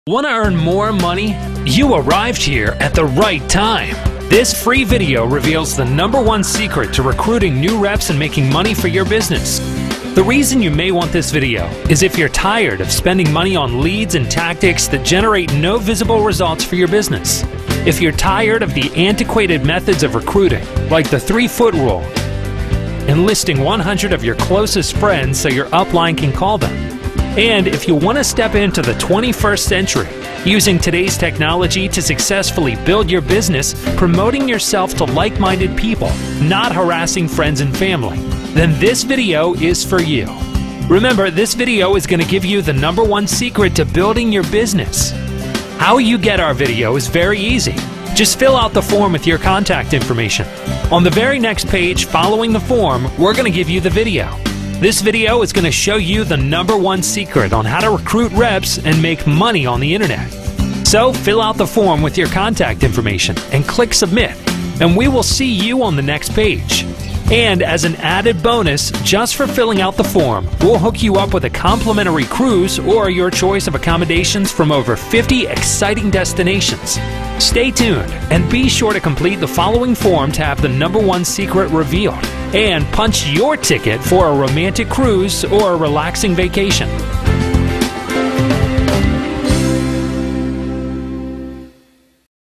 Want to earn more money? You arrived here at the right time. This free video reveals the #1 secret to recruiting new reps and making money for your business. The reason you may want this video is if you're tired of spending money on leads and tactics that generate no visible results for your business. If you're tired of the antiquated methods of recruiting, like the 3-foot rule, enlisting 100 of your closest friends so your upline can call them. And if you want to step into the 21st century, using today's technology to successfully build your business, promoting yourself to like-minded people, not harassing friends and family, then this video is for you. Remember, this video is going to give you the #1 secret to building your business. How you get our video is very easy. Just fill out the form with your contact information. On the very next page following the form, we're going to give you the video. This video is going to show you the #1 secret on how to recruit reps and make money on the internet. So fill out the form with your contact information and click submit, and we will see you on the next page. And as an added bonus, just for filling out the form, we'll hook you up with a complimentary cruise or your choice of accommodations from over 50 exciting destinations. Stay tuned and be sure to complete the following form to have the #1 secret revealed and punch your ticket for a romantic cruise or a relaxing vacation.